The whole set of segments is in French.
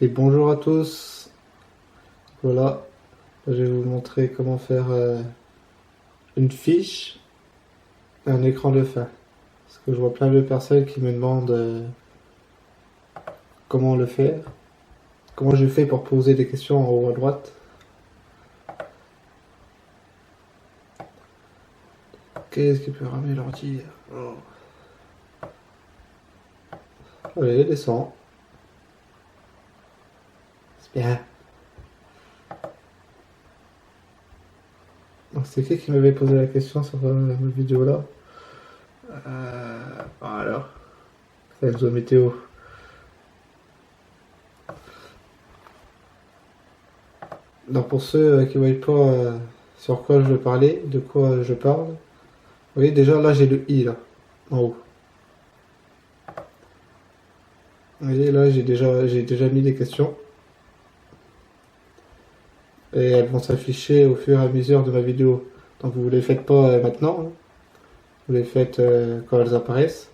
Et bonjour à tous. Voilà, je vais vous montrer comment faire une fiche et un écran de fin. Parce que je vois plein de personnes qui me demandent comment le faire. Comment je fais pour poser des questions en haut à droite. Qu'est-ce qui peut ramener l'ordi? Oh. Allez, descend. C'est bien. Donc c'est qui m'avait posé la question sur ma vidéo là? Voilà. Enzo Météo. Donc pour ceux qui ne voient pas sur quoi je veux parler, de quoi je parle, vous voyez déjà là j'ai le i là, en haut. Vous voyez là j'ai déjà mis des questions. Et elles vont s'afficher au fur et à mesure de ma vidéo. Donc vous ne les faites pas maintenant, hein. Vous les faites quand elles apparaissent.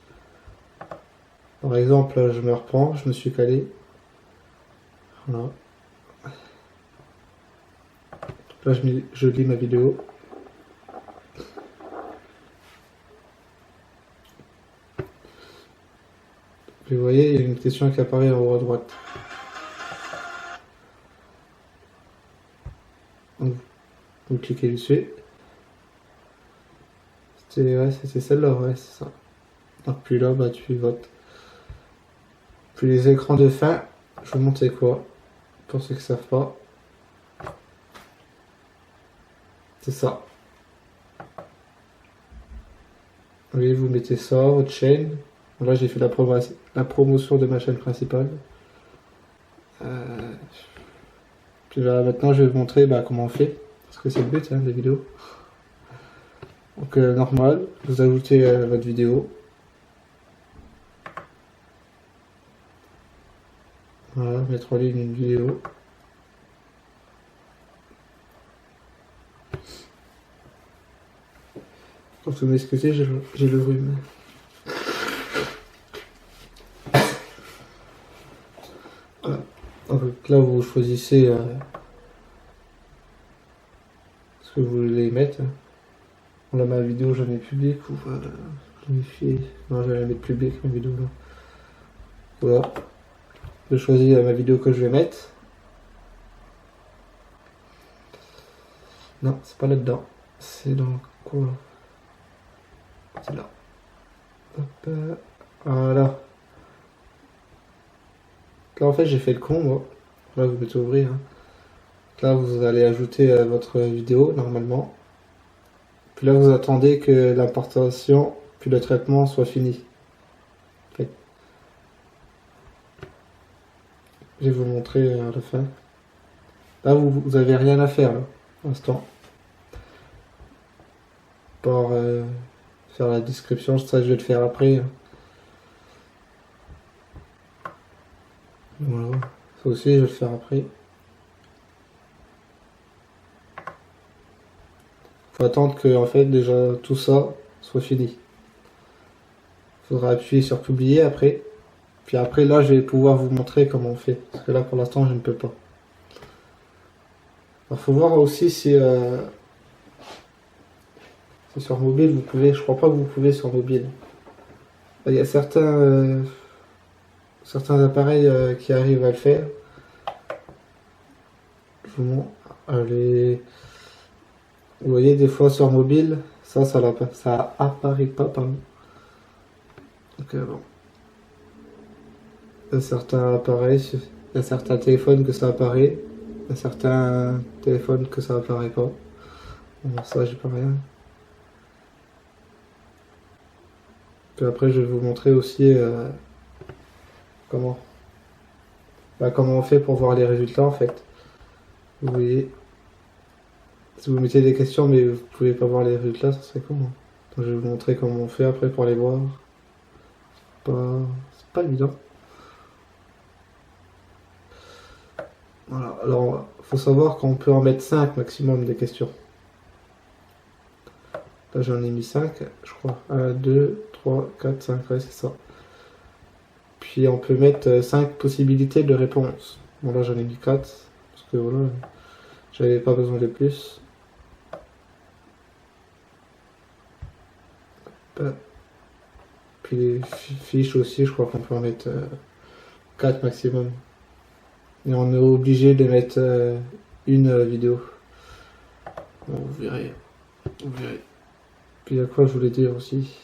Par exemple, je me reprends, je me suis calé. Voilà. Là, je lis ma vidéo. Et vous voyez, il y a une question qui apparaît en haut à droite. Donc, vous cliquez dessus. C'était celle-là, ouais, c'est ça. Donc, puis là, bah, tu votes. Puis les écrans de fin, je vous montre c'est quoi. Pour ceux qui ne savent pas. C'est ça. Vous voyez, vous mettez ça, votre chaîne. Là, j'ai fait la promotion de ma chaîne principale. Puis là, maintenant, je vais vous montrer comment on fait. Parce que c'est le but des vidéos. Donc, normal, vous ajoutez votre vidéo. Voilà, mettre en ligne une vidéo. Donc, vous m'excusez, j'ai le rhume. Voilà. Donc là, vous choisissez ce que vous voulez mettre. Là, ma vidéo, j'en ai public ou j'en ai fait. Non, je vais la mettre public, ma vidéo là. Voilà. Je choisis ma vidéo que je vais mettre. Non, c'est pas là-dedans. C'est dans quoi? C'est là. Hop, voilà. Là, en fait, j'ai fait le con, moi. Là, vous mettez ouvrir. Hein. Là, vous allez ajouter votre vidéo, normalement. Puis là, vous attendez que l'importation puis le traitement soit fini. En fait. Je vais vous montrer à la fin. Là, vous avez rien à faire, là, pour l'instant. Par faire la description, ça, je vais le faire après. Hein. Voilà. Ça aussi, je vais le faire après. Faut attendre que, en fait, déjà, tout ça soit fini. Il faudra appuyer sur publier après. Puis après, là, je vais pouvoir vous montrer comment on fait. Parce que là, pour l'instant, je ne peux pas. Alors, faut voir aussi si sur mobile, vous pouvez. Je crois pas que vous pouvez sur mobile. Il y a certains appareils qui arrivent à le faire. Je vous montre. Allez. Vous voyez, des fois sur mobile, ça apparaît pas, pardon. Donc, bon. Il y a certains appareils, il y a certains téléphones que ça apparaît, il y a certains téléphones que ça apparaît pas. Bon, ça, j'ai pas rien. Puis après, je vais vous montrer aussi comment on fait pour voir les résultats en fait. Vous voyez, si vous mettez des questions mais vous pouvez pas voir les résultats, ça serait comment? Donc, je vais vous montrer comment on fait après pour les voir. C'est pas évident. Voilà, alors faut savoir qu'on peut en mettre 5 maximum des questions. Là j'en ai mis 5, je crois. 1, 2, 3, 4, 5, ouais c'est ça. Puis on peut mettre 5 possibilités de réponse. Bon là j'en ai mis 4, parce que voilà, j'avais pas besoin de plus. Puis les fiches aussi, je crois qu'on peut en mettre 4 maximum. Et on est obligé de mettre une vidéo. Bon, vous verrez. Vous verrez. Puis à quoi je voulais dire aussi.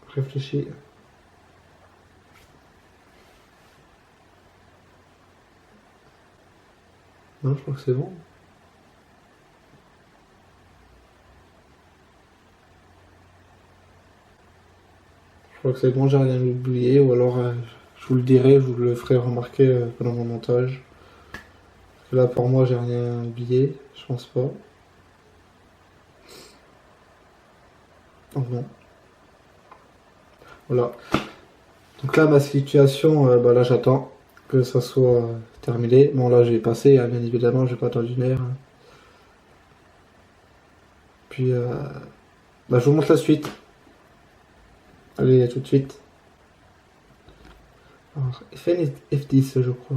Réfléchis. Non, je crois que c'est bon. Je crois que c'est bon, j'ai rien oublié. Ou alors je vous le dirai, je vous le ferai remarquer pendant mon montage. Parce que là pour moi j'ai rien oublié, je pense pas. Donc non. Voilà. Donc là ma situation, bah là j'attends que ça soit terminé. Bon là j'ai passé, hein, bien évidemment, j'ai pas attendu une heure. Puis bah, je vous montre la suite. Allez, à tout de suite. Alors, FN F10 je crois.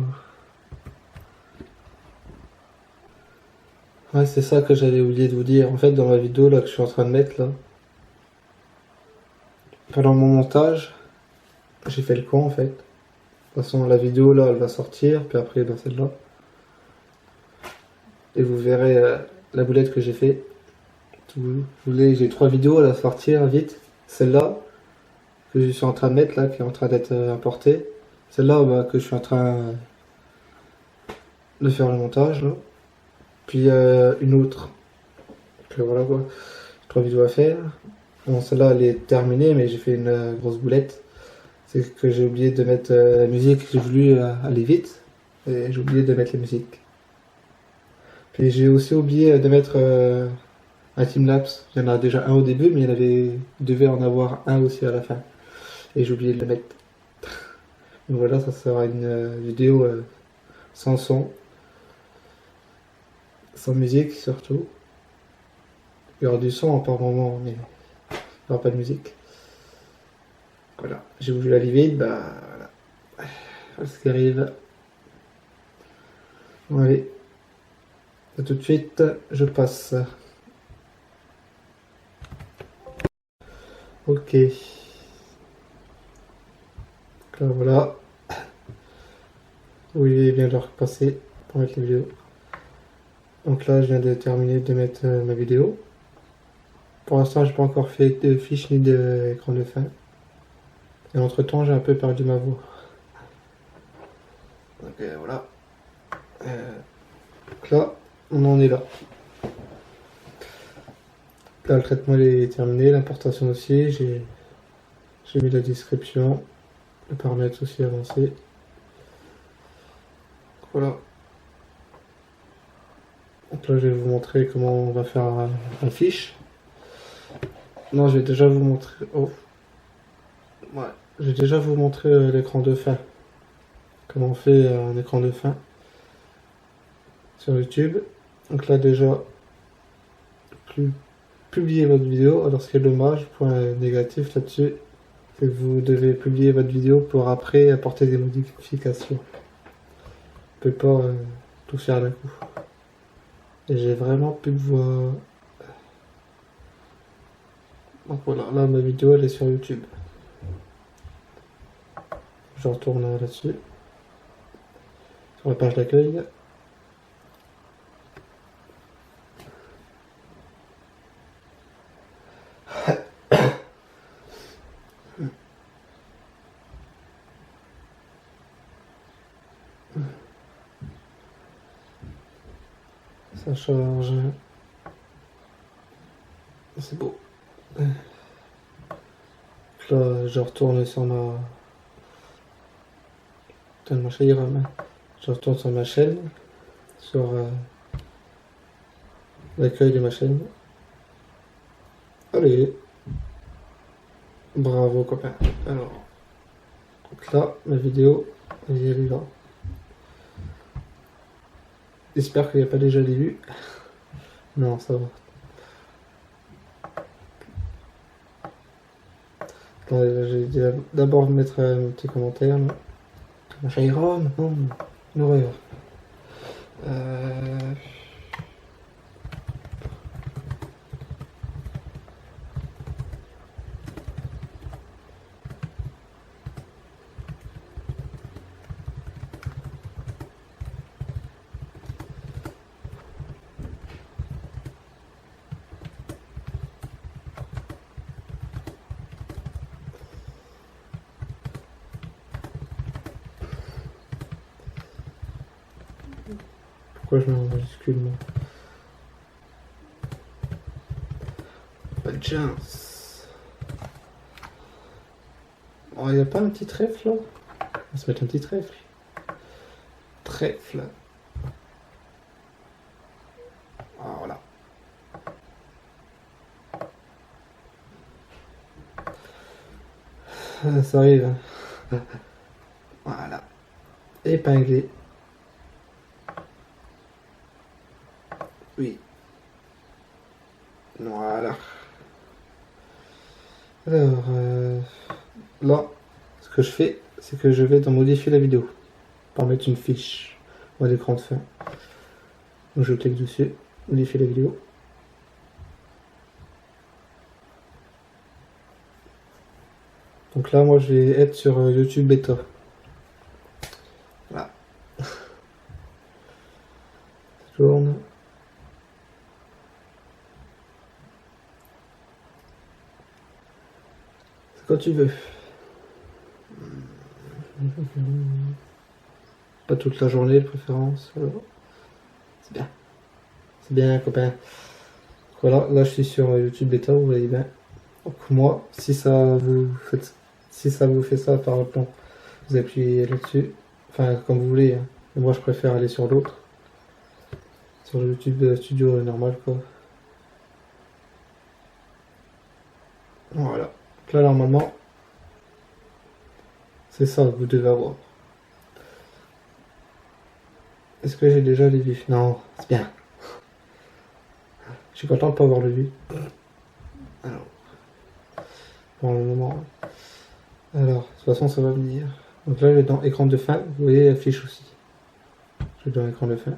Ouais, c'est ça que j'avais oublié de vous dire. En fait, dans ma vidéo là que je suis en train de mettre là, pendant mon montage, j'ai fait le con en fait. De toute façon, la vidéo là, elle va sortir, puis après, ben, celle-là. Et vous verrez la boulette que j'ai fait. Vous voulez, j'ai 3 vidéos à la sortir vite. Celle-là, que je suis en train de mettre là, qui est en train d'être importée. Celle-là, bah, que je suis en train de faire le montage là. Puis une autre. Que voilà quoi. 3 vidéos à faire. Bon, celle-là, elle est terminée, mais j'ai fait une grosse boulette. C'est que j'ai oublié de mettre la musique, j'ai voulu aller vite, et j'ai oublié de mettre la musique. Puis j'ai aussi oublié de mettre un timelapse. Il y en a déjà un au début, mais il devait en avoir un aussi à la fin. Et j'ai oublié de le mettre. Donc voilà, ça sera une vidéo sans son, sans musique surtout. Il y aura du son par moment, mais il n'y aura pas de musique. Voilà, j'ai voulu aller vite, bah voilà. Voilà ce qui arrive. Bon, allez, à tout de suite, je passe. Ok. Là, voilà. Oui, vient de repasser pour mettre la vidéo. Donc là, je viens de terminer de mettre ma vidéo. Pour l'instant, j'ai pas encore fait de fiche ni d'écran de fin. Et entre temps, j'ai un peu perdu ma voix. Donc voilà. Donc là, on en est là. Là, le traitement est terminé, l'importation aussi. J'ai mis la description, le paramètre aussi avancé. Voilà. Donc là, je vais vous montrer comment on va faire un fiche. Non, je vais déjà vous montrer. Oh. Ouais. Je vais déjà vous montrer l'écran de fin. Comment on fait un écran de fin sur YouTube. Donc là, déjà, publier votre vidéo. Alors, ce qui est dommage, point négatif là-dessus, c'est que vous devez publier votre vidéo pour après apporter des modifications. On peut pas tout faire d'un coup. Et j'ai vraiment plus de voix. Donc voilà, là ma vidéo elle est sur YouTube. Je retourne là-dessus. Sur la page d'accueil. Ça charge. C'est beau. Là, je retourne sur ma. Tellement je retourne sur ma chaîne. Sur l'accueil de ma chaîne. Allez. Bravo copain. Alors. Donc là, ma vidéo, elle est là. J'espère qu'il n'y a pas déjà des vues. Non, ça va. Attendez, là, j'ai d'abord mettre un petit commentaire. Là. Jairon, non, une horreur. Pourquoi je mets en majuscule moi? Pas de chance. Oh, y a pas un petit trèfle là? On va se mettre un petit trèfle. Trèfle. Ah, voilà. Ça arrive. Voilà. Épinglé. Oui. Voilà. Alors, là, ce que je fais, c'est que je vais dans modifier la vidéo. Pour mettre une fiche à l'écran de fin. Donc je clique dessus, modifier la vidéo. Donc là, moi, je vais être sur YouTube Beta. Voilà. Ça tourne. C'est quand tu veux. Pas toute la journée de préférence. C'est bien. C'est bien, copain. Voilà, là je suis sur YouTube Beta, vous voyez bien. Donc moi, si ça vous fait ça par le plan, vous appuyez là-dessus. Enfin, comme vous voulez. Hein. Mais moi, je préfère aller sur l'autre. Sur le YouTube Studio normal, quoi. Voilà. Donc là, normalement, c'est ça que vous devez avoir. Est-ce que j'ai déjà les vues? Non, c'est bien. Je suis content de pas avoir le vu. Alors, pour le moment. Alors, de toute façon, ça va venir. Donc là, je vais dans écran de fin. Vous voyez, affiche aussi. Je vais dans écran de fin.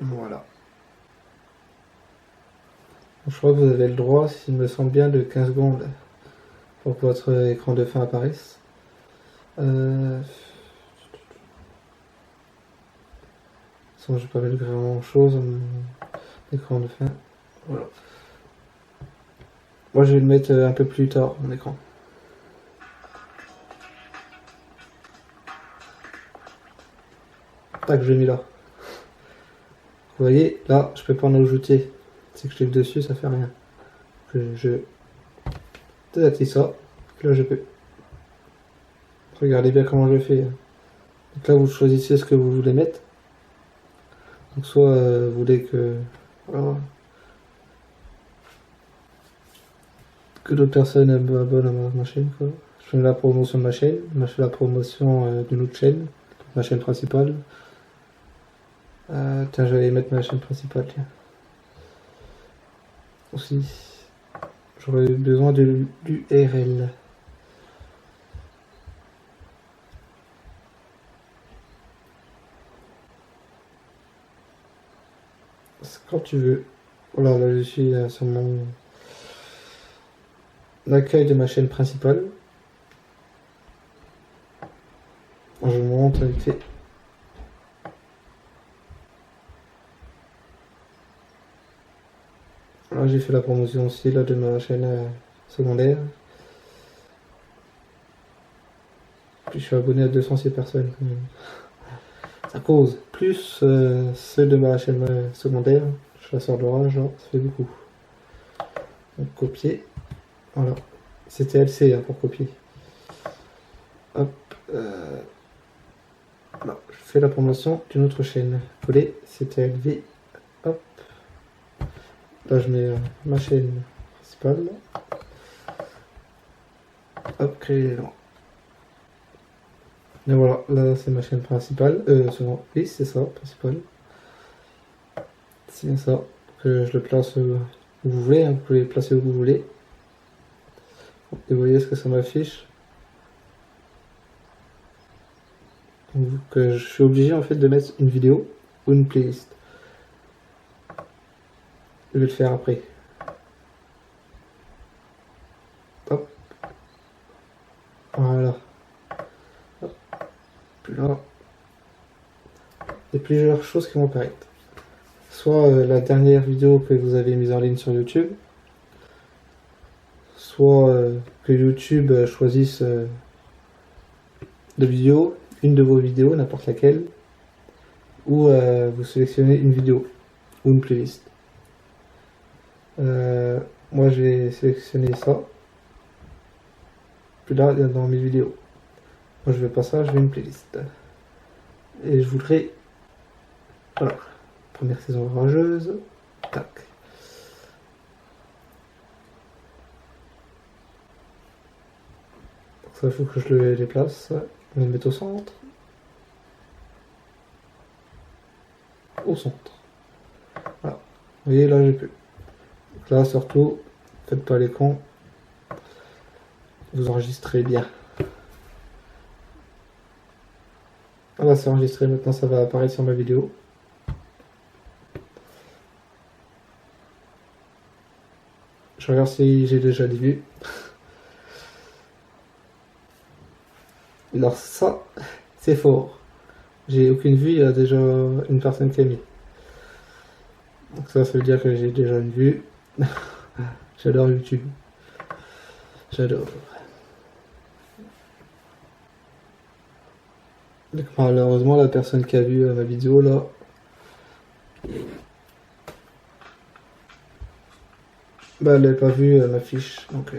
Voilà. Je crois que vous avez le droit, s'il me semble bien, de 15 secondes pour que votre écran de fin apparaisse. Sinon, je vais pas mettre grand chose. Écran de fin. Voilà. Moi, je vais le mettre un peu plus tard, mon écran. Tac, je l'ai mis là. Vous voyez, là, je peux pas en ajouter. Si je clique dessus, ça fait rien. Je désactive ça. Là, je peux. Regardez bien comment je fais. Donc là, vous choisissez ce que vous voulez mettre. Donc soit vous voulez que voilà, que d'autres personnes abonnent à ma chaîne, quoi. Je fais la promotion de ma chaîne, je fais la promotion d'une autre chaîne, ma chaîne principale. Tiens, j'allais mettre ma chaîne principale, tiens. Aussi, j'aurais besoin de l'URL. Quand tu veux. Voilà, là je suis sur mon accueil de ma chaîne principale. Je vous montre vite fait. Là j'ai fait la promotion aussi là, de ma chaîne secondaire. Puis je suis abonné à 206 personnes quand même. Ça cause. Plus ceux de ma chaîne secondaire, chasseur d'orage, ça fait beaucoup. Donc copier. Voilà. C'était LC hein, pour copier. Hop. Là, je fais la promotion d'une autre chaîne. Coller, c'était LV. Hop. Là je mets ma chaîne principale. Hop, créer l'élément. Et voilà, là c'est ma chaîne principale. Oui, c'est ça, principale. C'est ça. Que je le place où vous voulez, hein, vous pouvez le placer où vous voulez. Et vous voyez ce que ça m'affiche. Que je suis obligé en fait de mettre une vidéo ou une playlist. Je vais le faire après. Hop. Voilà. Hop. Puis là, il y a plusieurs choses qui vont apparaître. Soit la dernière vidéo que vous avez mise en ligne sur YouTube, soit que YouTube choisisse de vidéo, une de vos vidéos, n'importe laquelle, ou vous sélectionnez une vidéo ou une playlist. Moi j'ai sélectionné ça. Puis là, dans mes vidéos. Moi je veux pas ça, je veux une playlist. Et je voudrais. Voilà. Première saison orageuse. Tac. Donc ça, il faut que je le déplace. Je vais le mettre au centre. Au centre. Voilà. Vous voyez, là j'ai plus. Donc là, surtout, faites pas les cons. Vous enregistrez bien. Voilà, c'est enregistré. Maintenant, ça va apparaître sur ma vidéo. Je regarde si j'ai déjà des vues. Alors ça, c'est fort. J'ai aucune vue, il y a déjà une personne qui a mis. Donc ça veut dire que j'ai déjà une vue. J'adore YouTube. J'adore. Donc, malheureusement, la personne qui a vu ma vidéo là, bah elle n'avait pas vu ma fiche. Donc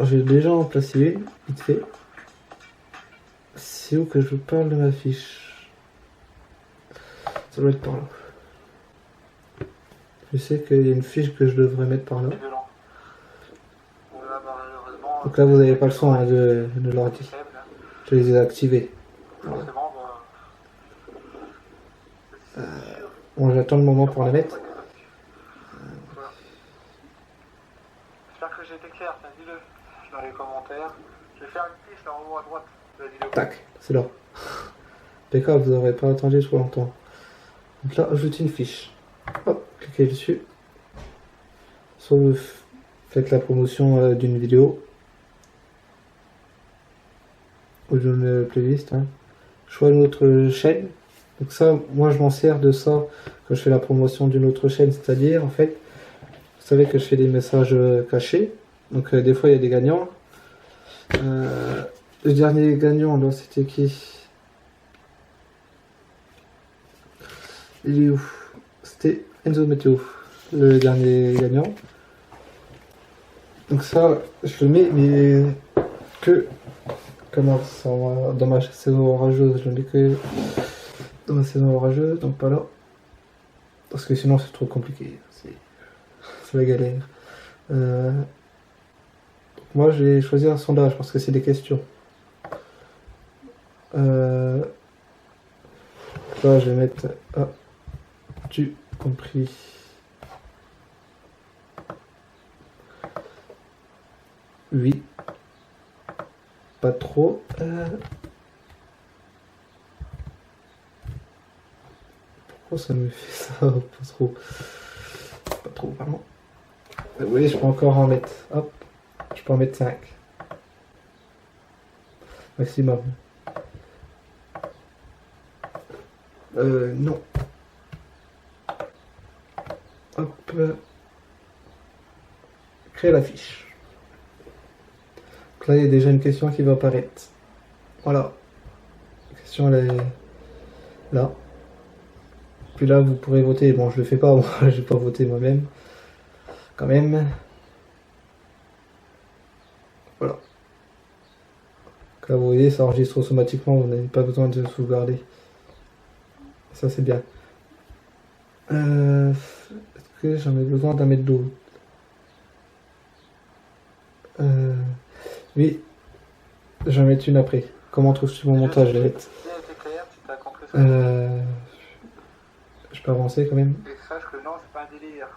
j'ai déjà en placé une, vite fait. C'est où que je parle de ma fiche? Ça doit être par là. Je sais qu'il y a une fiche que je devrais mettre par là. Donc là, vous n'avez pas le son hein, de l'ordi. Je les ai activés. Voilà. Bon, j'attends le moment pour la mettre. J'espère que j'ai été clair, dis-le dans les commentaires. Je vais faire une fiche là en haut à droite de la vidéo. Tac, c'est là. Impeccable, vous n'aurez pas attendu trop longtemps. Donc là, ajoutez une fiche. Hop, cliquez dessus. Soit vous faites la promotion d'une vidéo ou d'une playlist. Hein. Choix une autre chaîne. Donc ça, moi je m'en sers de ça quand je fais la promotion d'une autre chaîne. C'est-à-dire, en fait, vous savez que je fais des messages cachés. Donc des fois, il y a des gagnants. Le dernier gagnant, là, c'était qui? Il est où? C'était Enzo Meteo, le dernier gagnant. Donc ça, je le mets, mais que comment ça, dans ma saison orageuse, je le mets que dans ma saison orageuse, donc pas là. Parce que sinon c'est trop compliqué, c'est la galère. Moi j'ai choisi un sondage parce que c'est des questions. Là je vais mettre tu compris. Oui. Pas trop. Pourquoi ça me fait ça? Pas trop. Pas trop, vraiment. Oui, je peux encore en mettre. Hop. Je peux en mettre 5. Maximum. Non. Hop. Créer la fiche. Donc là, il y a déjà une question qui va apparaître. Voilà. La question, elle est là. Puis là, vous pourrez voter. Bon, je le fais pas, moi, je vais pas voter moi-même. Quand même. Voilà. Donc là, vous voyez, ça enregistre automatiquement, vous n'avez pas besoin de sauvegarder. Ça, c'est bien. Est-ce que j'en ai besoin d'en mettre d'autres? Oui, j'en mets une après. Comment trouves-tu mon montage, Lévette? L'idée était claire, si t'as compris ça. Je peux avancer quand même. Et sache que non, c'est pas un délire.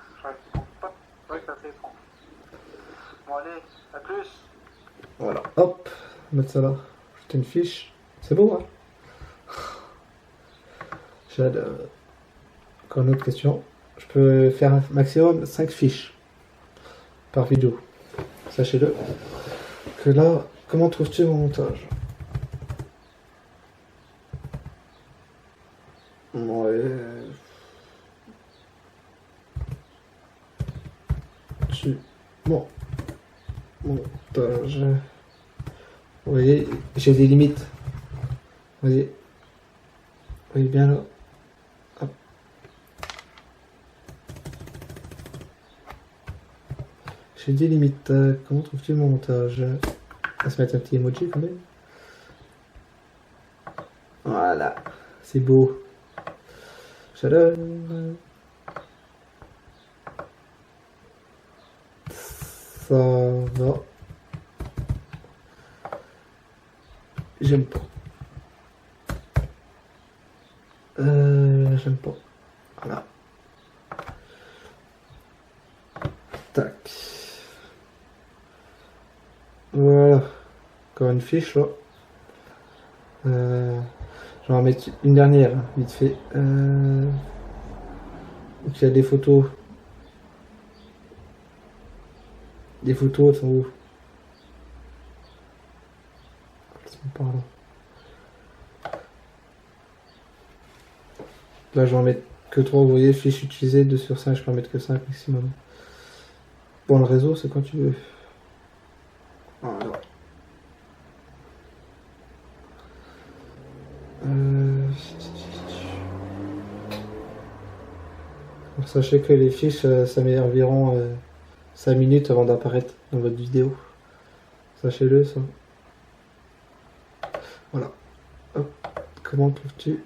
Ouais, ça fait étrange. Bon, allez, à plus. Voilà, hop, mettre ça là. Ajouter une fiche. C'est beau, hein? J'adore. Encore une autre question. Je peux faire un maximum 5 fiches par vidéo. Sachez-le. Que là, comment trouves-tu mon montage? Ouais. Bon. Montage. Vous voyez, j'ai des limites. Vous voyez bien là. Hop. J'ai des limites. Comment trouves-tu mon montage? On va se mettre un petit emoji quand même. Voilà. C'est beau. J'adore. Ça va. J'aime pas. J'aime pas. Voilà. Tac. Voilà. Encore une fiche là. Je vais en mettre une dernière, hein, vite fait. Donc il y a des photos. Des photos, elles sont où? Elles sont par là. Là, je vais en mettre que 3, vous voyez, fiche utilisée, 2 sur 5, je peux en mettre que 5 maximum. Bon, le réseau, c'est quand tu veux. Voilà. Alors, sachez que les fiches, ça met environ 5 minutes avant d'apparaître dans votre vidéo. Sachez-le, ça. Voilà. Hop. Comment trouves-tu?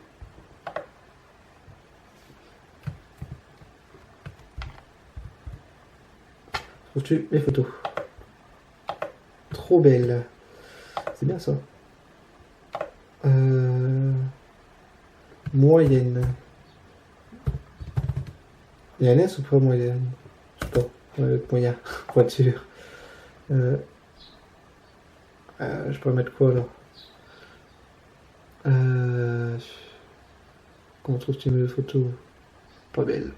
Trouves-tu mes photos? Trop belle. C'est bien ça. Moyenne. Il y a un S ou pas moyenne? Je sais pas. Moyen. Voiture. Je peux mettre quoi là? Comment trouves-tu mes photos? Pas belle.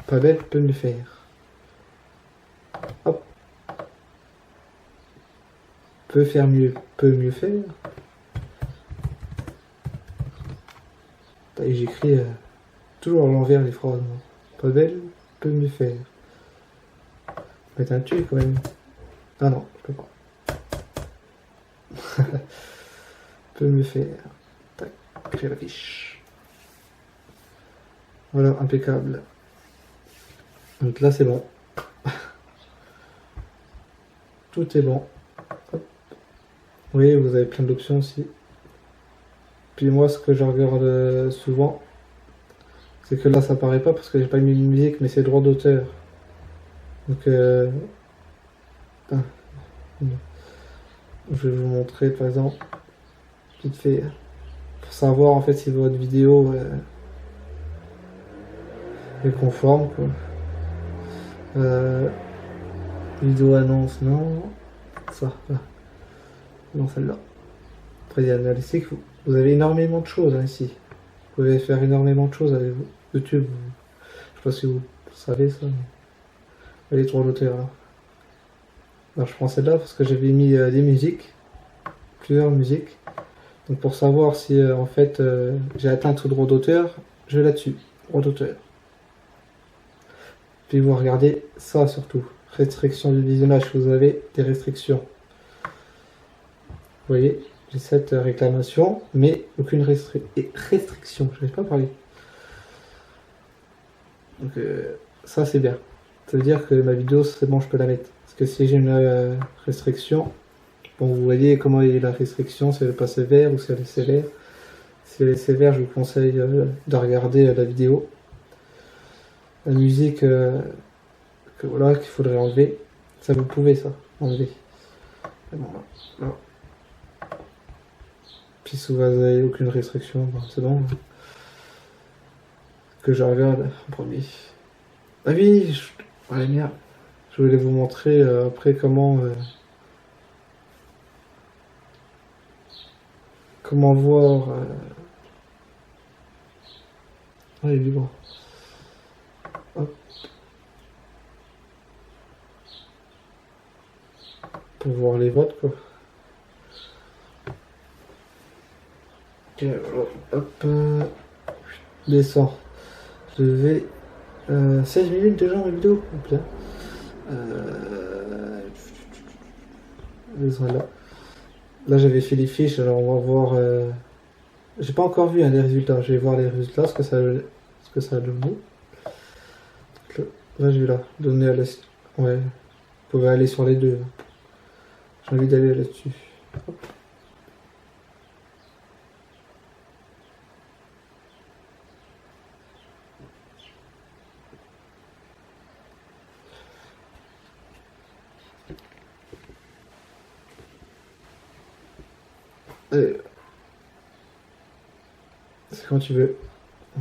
Pas belle, peut me le faire. Hop. Peut faire mieux, peut mieux faire. J'écris toujours à l'envers les phrases. Pas belle, peut mieux faire. Mettre un tu quand même. Ah non, je peux pas. Peut mieux faire. Tac, j'ai la fiche. Voilà, impeccable. Donc là c'est bon. Tout est bon. Hop. Oui, vous avez plein d'options aussi. Puis moi, ce que je regarde souvent, c'est que là ça paraît pas parce que j'ai pas mis de musique, mais c'est droit d'auteur. Donc je vais vous montrer par exemple, vite fait, pour savoir en fait si votre vidéo est conforme quoi. Vidéo annonce, non. Ça, là. Non, celle-là. Après, il y a l'analytique. Vous avez énormément de choses hein, ici. Vous pouvez faire énormément de choses avec YouTube. Je sais pas si vous savez ça. Mais... les droits d'auteur là. Alors, je prends celle-là parce que j'avais mis des musiques. Plusieurs musiques. Donc, pour savoir si en fait j'ai atteint tout droit d'auteur, je vais là-dessus. Droit d'auteur. Puis vous regardez ça surtout. Restriction du visionnage, vous avez des restrictions. Vous voyez, j'ai cette réclamation, mais aucune restriction. Je n'arrive pas à parler. Donc ça c'est bien. Ça veut dire que ma vidéo c'est bon, je peux la mettre. Parce que si j'ai une restriction, bon vous voyez comment est la restriction, si elle n'est pas sévère ou si elle est sévère. Si elle est sévère, je vous conseille de regarder la vidéo. La musique que que voilà, qu'il faudrait enlever. Ça, vous pouvez, ça, enlever. Et bon, là. Puis si vous n'avez aucune restriction, bon, c'est bon. Que je regarde en premier. Ah oui, ouais, merde. Je voulais vous montrer après comment voir. Ah, il est libre. Hop. Pour voir les votes, quoi. Ok, voilà. Hop. Descends. Je vais. 16 minutes déjà en vidéo. Hop là. Là. Là, j'avais fait les fiches, alors on va voir. J'ai pas encore vu les résultats. Je vais voir les résultats, ce que ça a donné. Là, j'ai là. Donner à la. Ouais. Vous pouvez aller sur les deux. J'ai envie d'aller là-dessus. Hop. C'est quand tu veux.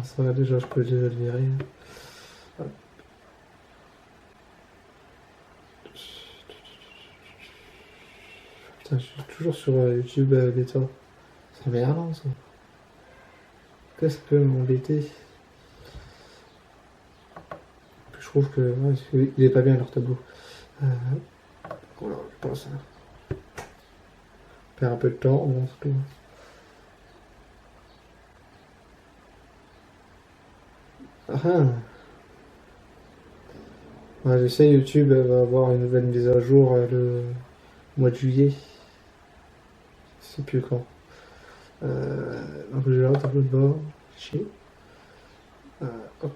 Ça va déjà, je peux déjà le virer. Putain, je suis toujours sur YouTube bêta. C'est merdant ça. Qu'est-ce que ça peut m'embêter? Je trouve que ouais, il est pas bien leur tableau. Voilà, je pense. Perd un peu de temps, bon, c'est tout. Ah. Ouais, je sais, YouTube va avoir une nouvelle mise à jour le mois de juillet. Je sais plus quand. Donc je vais là, tableau de bord. Chier. Hop.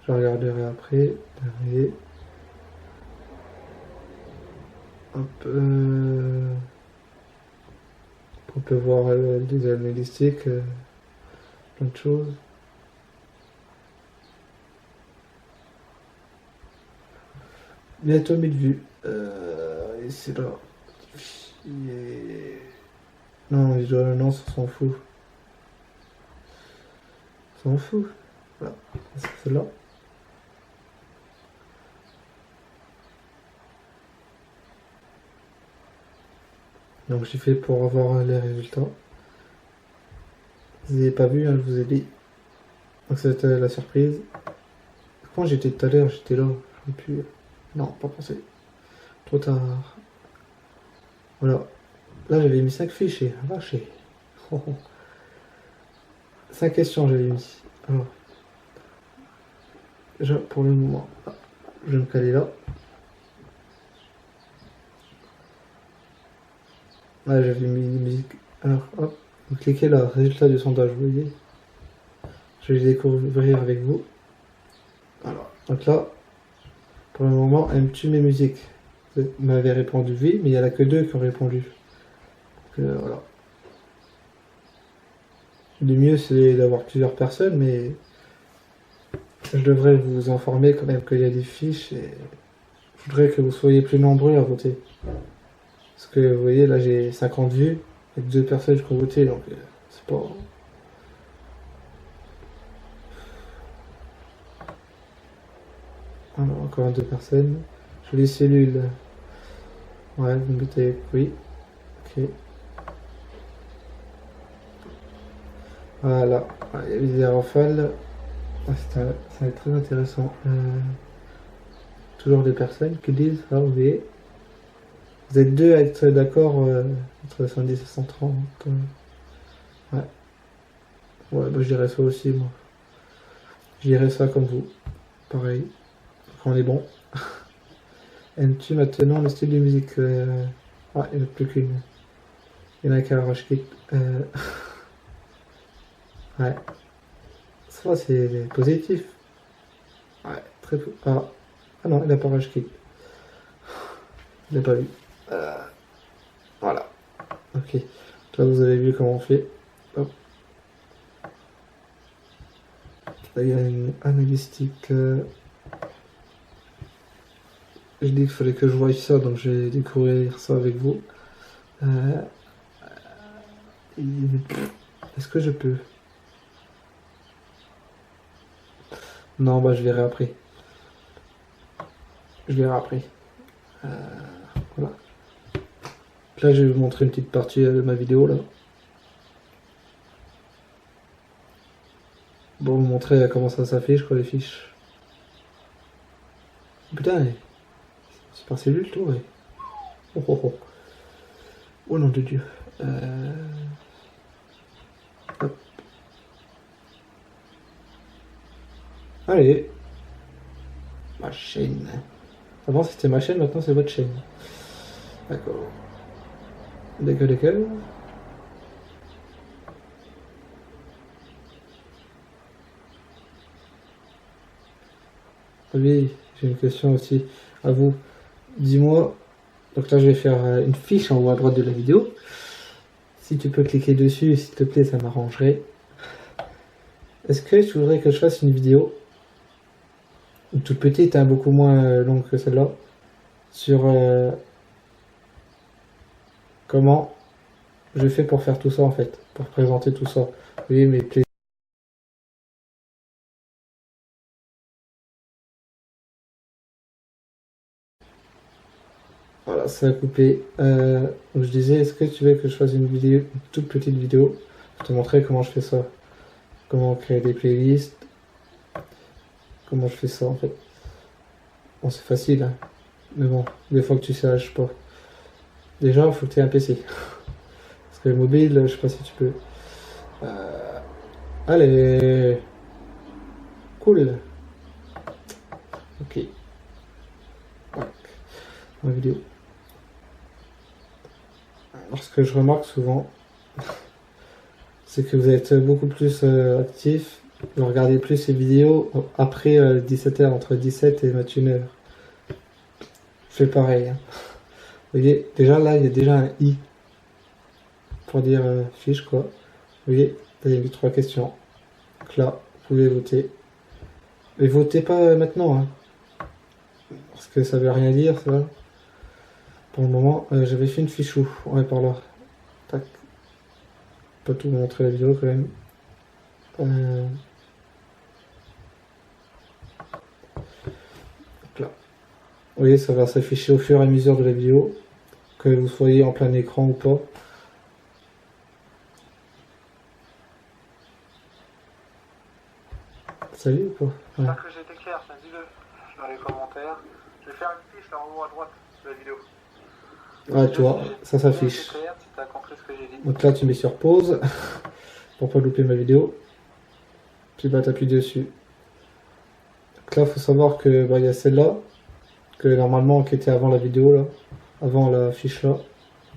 Je regarderai après. Derrière. Hop. On peut voir des analytiques, plein de choses. Bientôt 1000 vues. Et c'est là. Non, non, ça s'en fout. Ça s'en fout. Voilà. C'est là. Donc j'ai fait pour avoir les résultats. Vous n'avez pas vu, hein, je vous ai dit. Donc c'était la surprise. Quand j'étais tout à l'heure, j'étais là. Je n'ai plus. Non, pas pensé. Trop tard. Voilà. Là j'avais mis 5 fichiers. Vaché. 5 questions j'avais mis. Alors. Déjà pour le moment. Je vais me caler là. Là j'avais mis une musique. Alors hop. Vous cliquez là, résultat du sondage, vous voyez. Je vais les découvrir avec vous. Alors, donc là, pour le moment, aimes-tu mes musiques? Vous m'avez répondu oui, mais il n'y en a que 2 qui ont répondu. Donc, voilà. Le mieux, c'est d'avoir plusieurs personnes, mais je devrais vous informer quand même qu'il y a des fiches et je voudrais que vous soyez plus nombreux à voter. Parce que vous voyez, là j'ai 50 vues et 2 personnes qui ont voté, donc c'est pas. Alors, encore 2 personnes. Jolie cellule. Ouais, vous me mettez oui. Ok. Voilà. Il y a des rafales. Ça va être très intéressant. Toujours des personnes qui disent, ah, vous voyez, vous êtes 2 à être d'accord entre 110 et 130. Ouais. Ouais, bah, je dirais ça aussi, moi. Je dirais ça comme vous. Pareil. On est bon. Aimes-tu maintenant le style de musique Ah, il n'y en a plus qu'une. Il y en a qu'un Rush Kit. Ouais. Ça, c'est positif. Ouais, très peu. Ah non, il n'a pas Rush Kit. Je l'ai pas vu. Voilà. Ok. Là, vous avez vu comment on fait. Hop. Là, il y a une analytique. Je dis qu'il fallait que je voie ça, donc je vais découvrir ça avec vous. Est-ce que je peux? Non, bah je verrai après. Je verrai après. Voilà. Là, je vais vous montrer une petite partie de ma vidéo là. Pour vous montrer comment ça s'affiche, quoi, les fiches. Putain, c'est par cellule tout, ouais. Oh, oh, oh. Oh nom de Dieu. Hop. Allez. Ma chaîne. Avant c'était ma chaîne, maintenant c'est votre chaîne. D'accord. D'accord. Oui, j'ai une question aussi à vous. Dis-moi, donc là je vais faire une fiche en haut à droite de la vidéo. Si tu peux cliquer dessus, s'il te plaît, ça m'arrangerait. Est-ce que tu voudrais que je fasse une vidéo, une toute petite, hein, beaucoup moins longue que celle-là, sur comment je fais pour faire tout ça en fait, pour présenter tout ça. Oui, mais voilà, ça a coupé. Donc je disais, est-ce que tu veux que je fasse une vidéo, une toute petite vidéo, pour te montrer comment je fais ça, comment créer des playlists, comment je fais ça en fait. Bon, c'est facile, hein. Mais bon, des fois que tu saches pas. Déjà, il faut que tu aies un PC. Parce que le mobile, je sais pas si tu peux. Allez, cool. Ok. Ma vidéo. Alors, ce que je remarque souvent, c'est que vous êtes beaucoup plus actif. Vous regardez plus ces vidéos après 17h, entre 17 et 21h. Je fais pareil. Hein. Vous voyez, déjà là, il y a déjà un i pour dire fiche quoi. Vous voyez, il y a eu 3 questions. Donc là, vous pouvez voter. Mais votez pas maintenant, hein, parce que ça veut rien dire, ça. Pour le moment, j'avais fait une fichou. Ouais, par là. Tac. Pas tout vous montrer la vidéo quand même. Là. Vous voyez, ça va s'afficher au fur et à mesure de la vidéo, que vous soyez en plein écran ou pas. Salut ou pas? J'espère que j'ai été clair, ça dis-le dans les commentaires. Je vais faire une fiche là en haut à droite de la vidéo. Ah, tu vois, ça s'affiche. Si t'as compris ce que j'ai dit. Donc là, tu mets sur pause pour pas louper ma vidéo. Puis bah, t'appuies dessus. Donc là, faut savoir que bah, y a celle-là, que normalement, qui était avant la vidéo là, avant la fiche là.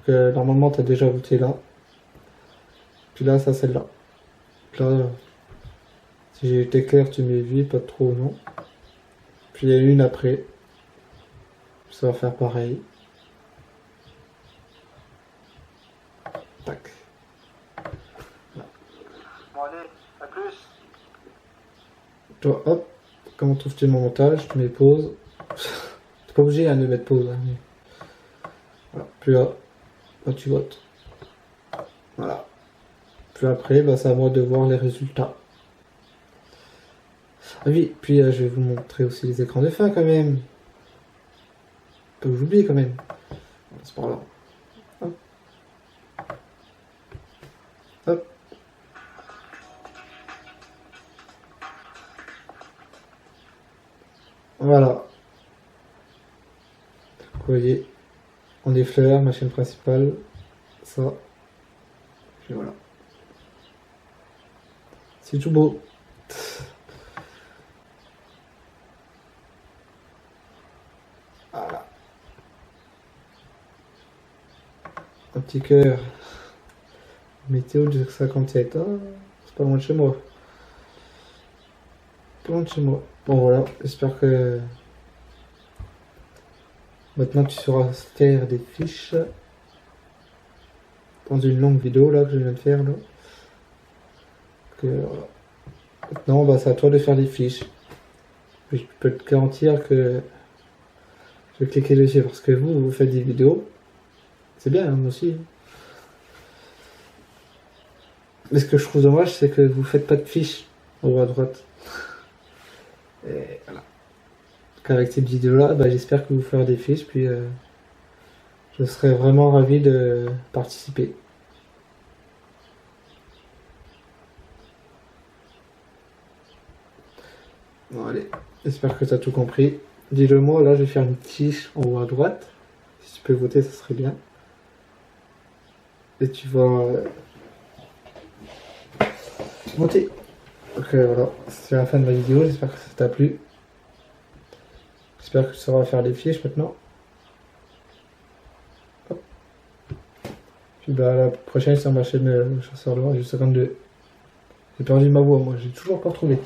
Donc normalement, t'as déjà voté là. Puis là, ça, celle-là. Là, si j'ai été clair, tu mets oui, pas trop, non. Puis il y a une après. Ça va faire pareil. Tac. Bon allez, à plus. Toi, hop, comment trouves-tu mon montage? Tu mets pause. T'es pas obligé hein, de mettre pause. Hein, mais... voilà. Puis là, tu votes. Voilà. Puis après, bah, c'est à moi de voir les résultats. Ah oui, puis je vais vous montrer aussi les écrans de fin quand même. Pas que j'oublie quand même. C'est par là. Hop. Hop. Voilà. Vous voyez, on est fleurs, ma chaîne principale. Ça. Puis voilà. C'est tout beau. Voilà. Un petit cœur. Météo de 57. Ah, c'est pas loin de chez moi. Pas loin de chez moi. Bon voilà, j'espère que maintenant tu sauras faire des fiches dans une longue vidéo là que je viens de faire là. Que, voilà. Maintenant, bah, c'est à toi de faire les fiches. Je peux te garantir que je vais cliquer dessus parce que vous faites des vidéos. C'est bien, hein, moi aussi. Mais ce que je trouve dommage, c'est que vous faites pas de fiches en haut à droite. Et voilà. Donc avec cette vidéo-là, bah, j'espère que vous ferez des fiches, puis je serais vraiment ravi de participer. Bon, allez, j'espère que tu as tout compris. Dis-le moi, là je vais faire une fiche en haut à droite. Si tu peux voter, ça serait bien. Et tu vas voter. Donc voilà, c'est la fin de ma vidéo, j'espère que ça t'a plu. J'espère que tu sauras faire les fiches maintenant. Hop. Puis bah la prochaine sur ma chaîne Chasseur de Roi, j'ai 52. J'ai perdu ma voix, moi, j'ai toujours pas retrouvé.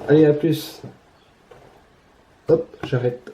Allez, à plus. Hop, j'arrête.